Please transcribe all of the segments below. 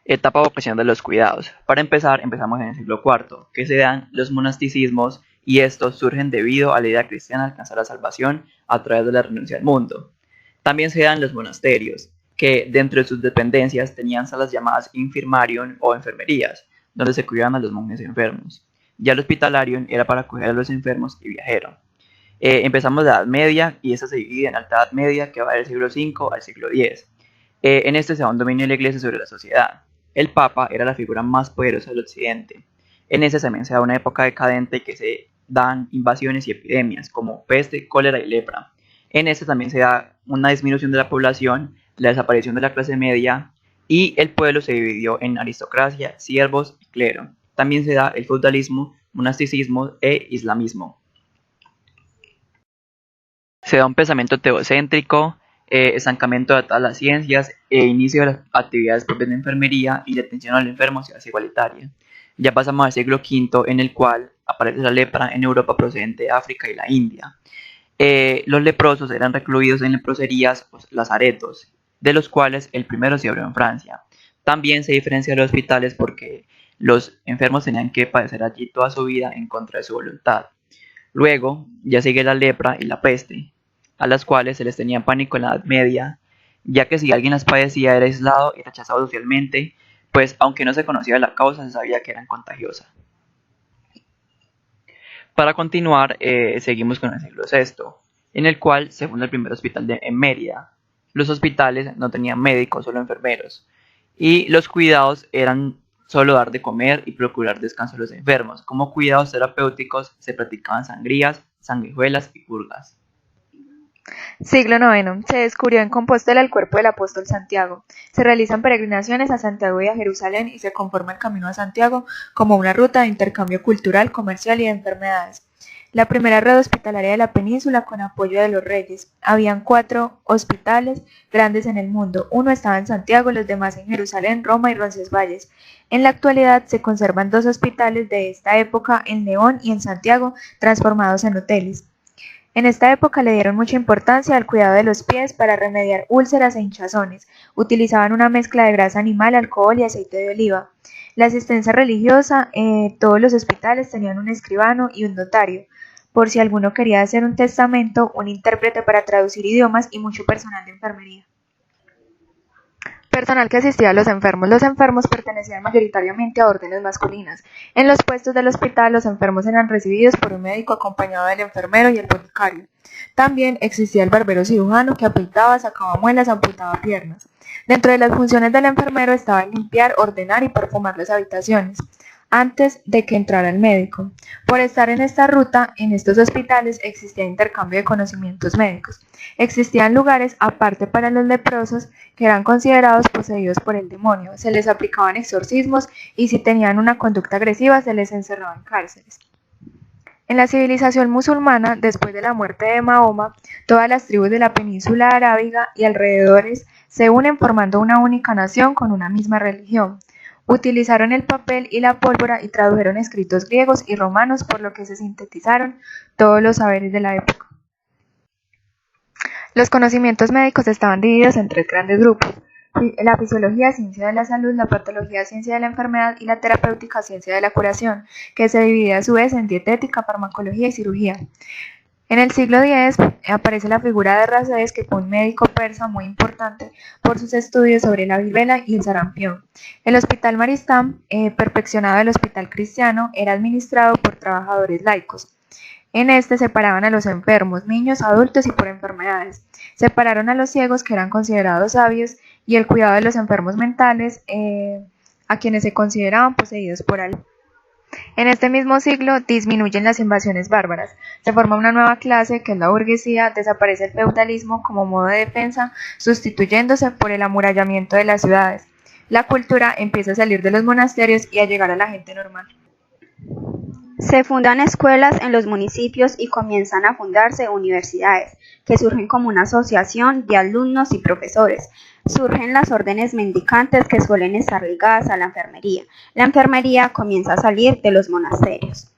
Etapa vocacional de los cuidados. Para empezar, empezamos en el siglo IV, que se dan los monasticismos y estos surgen debido a la idea cristiana de alcanzar la salvación a través de la renuncia al mundo. También se dan los monasterios, que dentro de sus dependencias tenían salas llamadas infirmarium o enfermerías, donde se cuidaban a los monjes enfermos. Ya el hospitalarium era para cuidar a los enfermos y viajeros. Empezamos la Edad Media y esta se divide en Alta Edad Media, que va del siglo V al siglo X. En este se da un dominio de la Iglesia sobre la sociedad. El Papa era la figura más poderosa del Occidente. En este también se da una época decadente que se dan invasiones y epidemias como peste, cólera y lepra. En este también se da una disminución de la población, la desaparición de la clase media y el pueblo se dividió en aristocracia, siervos y clero. También se da el feudalismo, monasticismo e islamismo. Se da un pensamiento teocéntrico, estancamiento de todas las ciencias, inicio de las actividades propias de enfermería y la atención al enfermo se hace igualitaria. Ya pasamos al siglo V, en el cual aparece la lepra en Europa procedente de África y la India. Los leprosos eran recluidos en leproserías, lazaretos, de los cuales el primero se abrió en Francia. También se diferencia de los hospitales porque los enfermos tenían que padecer allí toda su vida en contra de su voluntad. Luego ya sigue la lepra y la peste, a las cuales se les tenía pánico en la Edad Media, ya que si alguien las padecía era aislado y rechazado socialmente, pues aunque no se conocía la causa, se sabía que eran contagiosas. Para continuar, seguimos con el siglo VI, en el cual se funda el primer hospital en Mérida. Los hospitales no tenían médicos, solo enfermeros, y los cuidados eran solo dar de comer y procurar descanso a los enfermos. Como cuidados terapéuticos se practicaban sangrías, sanguijuelas y purgas. Siglo IX. Se descubrió en Compostela el cuerpo del apóstol Santiago. Se realizan peregrinaciones a Santiago y a Jerusalén y se conforma el camino a Santiago como una ruta de intercambio cultural, comercial y de enfermedades. La primera red hospitalaria de la península con apoyo de los reyes. Habían 4 hospitales grandes en el mundo. Uno estaba en Santiago, los demás en Jerusalén, Roma y Roncesvalles. En la actualidad se conservan 2 hospitales de esta época en León y en Santiago, transformados en hoteles. En esta época le dieron mucha importancia al cuidado de los pies para remediar úlceras e hinchazones. Utilizaban una mezcla de grasa animal, alcohol y aceite de oliva. La asistencia religiosa, todos los hospitales tenían un escribano y un notario, por si alguno quería hacer un testamento, un intérprete para traducir idiomas y mucho personal de enfermería. Personal que asistía a los enfermos. Los enfermos pertenecían mayoritariamente a órdenes masculinas. En los puestos del hospital, los enfermos eran recibidos por un médico acompañado del enfermero y el boticario. También existía el barbero cirujano que afeitaba, sacaba muelas, amputaba piernas. Dentro de las funciones del enfermero estaba limpiar, ordenar y perfumar las habitaciones antes de que entrara el médico. Por estar en esta ruta, en estos hospitales existía intercambio de conocimientos médicos. Existían lugares aparte para los leprosos que eran considerados poseídos por el demonio. Se les aplicaban exorcismos y si tenían una conducta agresiva se les encerraba en cárceles. En la civilización musulmana, después de la muerte de Mahoma, todas las tribus de la península arábiga y alrededores se unen formando una única nación con una misma religión. Utilizaron el papel y la pólvora y tradujeron escritos griegos y romanos, por lo que se sintetizaron todos los saberes de la época. Los conocimientos médicos estaban divididos en 3 grandes grupos: la fisiología, ciencia de la salud; la patología, ciencia de la enfermedad; y la terapéutica, ciencia de la curación, que se dividía a su vez en dietética, farmacología y cirugía. En el siglo X aparece la figura de Rhazés, que fue un médico persa muy importante por sus estudios sobre la viruela y el sarampión. El hospital Maristam, perfeccionado del hospital cristiano, era administrado por trabajadores laicos. En este separaban a los enfermos, niños, adultos y por enfermedades. Separaron a los ciegos, que eran considerados sabios, y el cuidado de los enfermos mentales, a quienes se consideraban poseídos por algo. En este mismo siglo disminuyen las invasiones bárbaras, se forma una nueva clase que es la burguesía, desaparece el feudalismo como modo de defensa, sustituyéndose por el amurallamiento de las ciudades. La cultura empieza a salir de los monasterios y a llegar a la gente normal. Se fundan escuelas en los municipios y comienzan a fundarse universidades, que surgen como una asociación de alumnos y profesores. Surgen las órdenes mendicantes que suelen estar ligadas a la enfermería. La enfermería comienza a salir de los monasterios.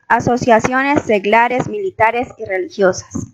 Asociaciones seglares, militares y religiosas.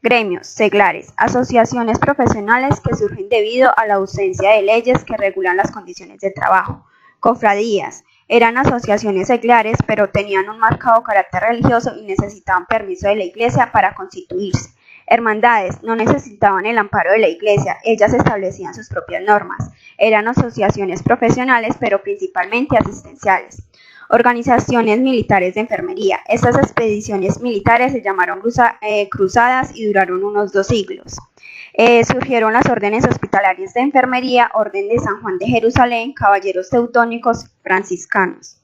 Gremios, seglares, asociaciones profesionales que surgen debido a la ausencia de leyes que regulan las condiciones de trabajo. Cofradías, eran asociaciones seglares pero tenían un marcado carácter religioso y necesitaban permiso de la iglesia para constituirse. Hermandades, no necesitaban el amparo de la iglesia, ellas establecían sus propias normas. Eran asociaciones profesionales pero principalmente asistenciales. Organizaciones militares de enfermería. Estas expediciones militares se llamaron cruzadas y duraron unos 2 siglos. Surgieron las órdenes hospitalarias de enfermería, Orden de San Juan de Jerusalén, caballeros teutónicos franciscanos.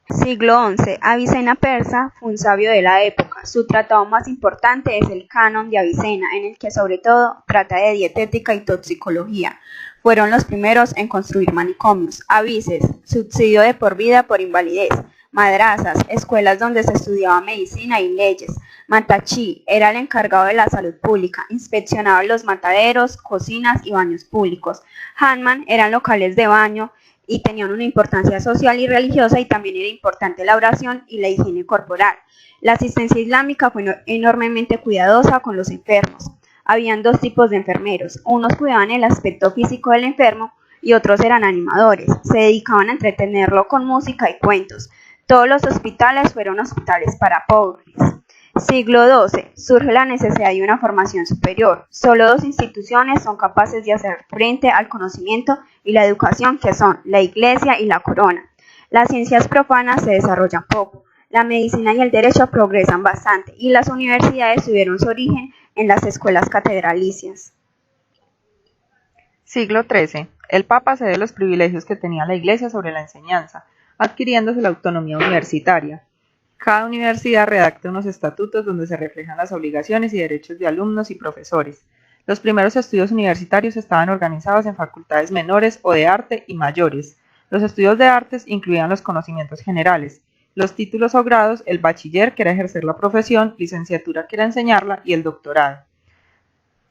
Siglo XI. Avicena Persa fue un sabio de la época. Su tratado más importante es el Canon de Avicena, en el que sobre todo trata de dietética y toxicología. Fueron los primeros en construir manicomios, avices, subsidio de por vida por invalidez, madrazas, escuelas donde se estudiaba medicina y leyes. Matachí era el encargado de la salud pública, inspeccionaba los mataderos, cocinas y baños públicos. Hanman eran locales de baño y tenían una importancia social y religiosa, y también era importante la oración y la higiene corporal. La asistencia islámica fue enormemente cuidadosa con los enfermos. Habían 2 tipos de enfermeros, unos cuidaban el aspecto físico del enfermo y otros eran animadores, se dedicaban a entretenerlo con música y cuentos. Todos los hospitales fueron hospitales para pobres. Siglo XII. Surge la necesidad de una formación superior. Solo 2 instituciones son capaces de hacer frente al conocimiento y la educación, que son la Iglesia y la Corona. Las ciencias profanas se desarrollan poco. La medicina y el derecho progresan bastante, y las universidades tuvieron su origen en las escuelas catedralicias. Siglo XIII. El Papa cede los privilegios que tenía la Iglesia sobre la enseñanza, adquiriéndose la autonomía universitaria. Cada universidad redacta unos estatutos donde se reflejan las obligaciones y derechos de alumnos y profesores. Los primeros estudios universitarios estaban organizados en facultades menores o de arte y mayores. Los estudios de artes incluían los conocimientos generales, los títulos o grados, el bachiller, que era ejercer la profesión, licenciatura, que era enseñarla, y el doctorado.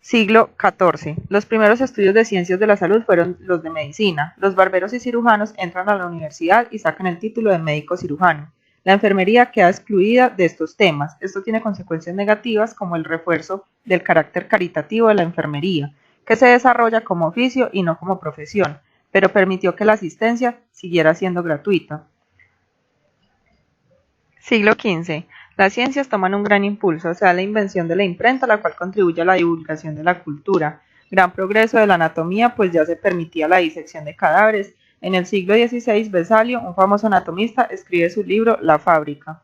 Siglo XIV. Los primeros estudios de ciencias de la salud fueron los de medicina. Los barberos y cirujanos entran a la universidad y sacan el título de médico cirujano. La enfermería queda excluida de estos temas. Esto tiene consecuencias negativas como el refuerzo del carácter caritativo de la enfermería, que se desarrolla como oficio y no como profesión, pero permitió que la asistencia siguiera siendo gratuita. Siglo XV. Las ciencias toman un gran impulso, se da la invención de la imprenta, la cual contribuye a la divulgación de la cultura. Gran progreso de la anatomía, pues ya se permitía la disección de cadáveres. En el siglo XVI, Vesalio, un famoso anatomista, escribe su libro La fábrica.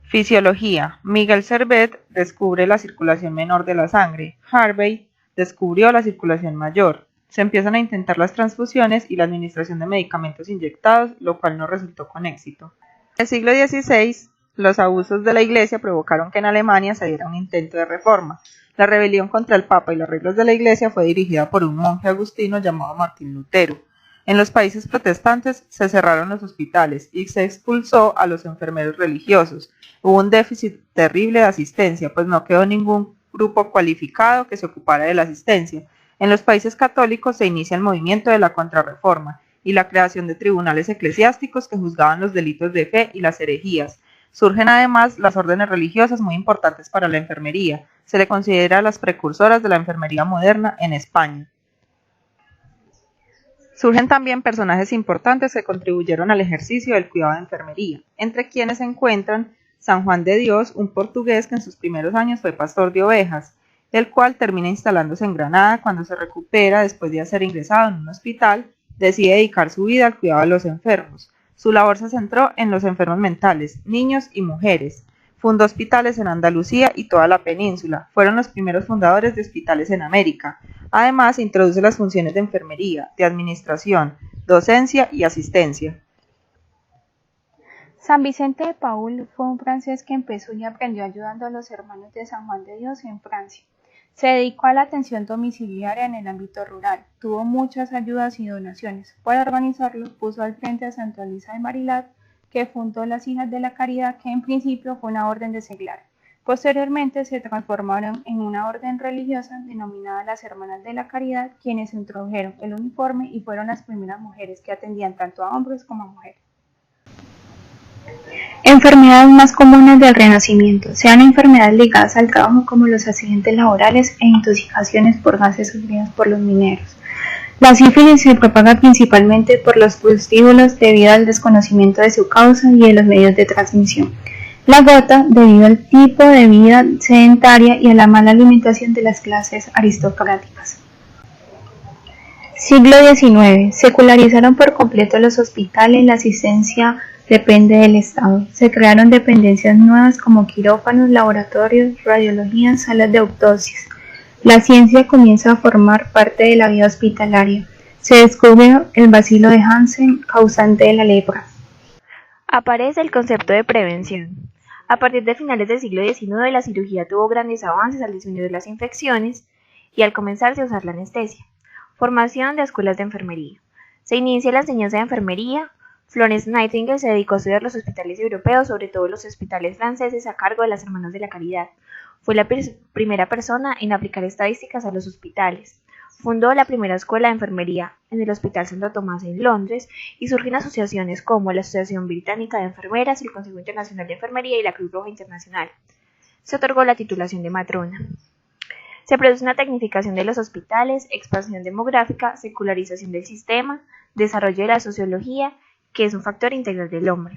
Fisiología. Miguel Servet descubre la circulación menor de la sangre. Harvey descubrió la circulación mayor. Se empiezan a intentar las transfusiones y la administración de medicamentos inyectados, lo cual no resultó con éxito. En el siglo XVI, los abusos de la Iglesia provocaron que en Alemania se diera un intento de reforma. La rebelión contra el Papa y las reglas de la Iglesia fue dirigida por un monje agustino llamado Martín Lutero. En los países protestantes se cerraron los hospitales y se expulsó a los enfermeros religiosos. Hubo un déficit terrible de asistencia, pues no quedó ningún grupo cualificado que se ocupara de la asistencia. En los países católicos se inicia el movimiento de la Contrarreforma y la creación de tribunales eclesiásticos que juzgaban los delitos de fe y las herejías. Surgen además las órdenes religiosas, muy importantes para la enfermería. Se le considera las precursoras de la enfermería moderna en España. Surgen también personajes importantes que contribuyeron al ejercicio del cuidado de enfermería, entre quienes se encuentran San Juan de Dios, un portugués que en sus primeros años fue pastor de ovejas, el cual termina instalándose en Granada. Cuando se recupera después de ser ingresado en un hospital, decide dedicar su vida al cuidado de los enfermos. Su labor se centró en los enfermos mentales, niños y mujeres. Fundó hospitales en Andalucía y toda la península. Fueron los primeros fundadores de hospitales en América. Además, introduce las funciones de enfermería, de administración, docencia y asistencia. San Vicente de Paúl fue un francés que empezó y aprendió ayudando a los hermanos de San Juan de Dios en Francia. Se dedicó a la atención domiciliaria en el ámbito rural, tuvo muchas ayudas y donaciones. Para organizarlo, puso al frente a Santa Luisa de Marilat, que fundó las Hijas de la Caridad, que en principio fue una orden de seglares. Posteriormente se transformaron en una orden religiosa denominada las Hermanas de la Caridad, quienes introdujeron el uniforme y fueron las primeras mujeres que atendían tanto a hombres como a mujeres. Enfermedades más comunes del Renacimiento, sean enfermedades ligadas al trabajo como los accidentes laborales e intoxicaciones por gases sufridas por los mineros. La sífilis se propaga principalmente por los prostíbulos debido al desconocimiento de su causa y de los medios de transmisión. La gota debido al tipo de vida sedentaria y a la mala alimentación de las clases aristocráticas. Siglo XIX. Secularizaron por completo los hospitales, la asistencia depende del Estado. Se crearon dependencias nuevas como quirófanos, laboratorios, radiología, salas de autopsias. La ciencia comienza a formar parte de la vida hospitalaria. Se descubre el bacilo de Hansen, causante de la lepra. Aparece el concepto de prevención. A partir de finales del siglo XIX, la cirugía tuvo grandes avances al disminuir las infecciones y al comenzarse a usar la anestesia. Formación de escuelas de enfermería. Se inicia la enseñanza de enfermería. Florence Nightingale se dedicó a estudiar los hospitales europeos, sobre todo los hospitales franceses, a cargo de las Hermanas de la Caridad. Fue la primera persona en aplicar estadísticas a los hospitales. Fundó la primera escuela de enfermería en el Hospital Santo Tomás en Londres y surgen asociaciones como la Asociación Británica de Enfermeras, el Consejo Internacional de Enfermería y la Cruz Roja Internacional. Se otorgó la titulación de matrona. Se produce una tecnificación de los hospitales, expansión demográfica, secularización del sistema, desarrollo de la sociología, que es un factor integral del hombre.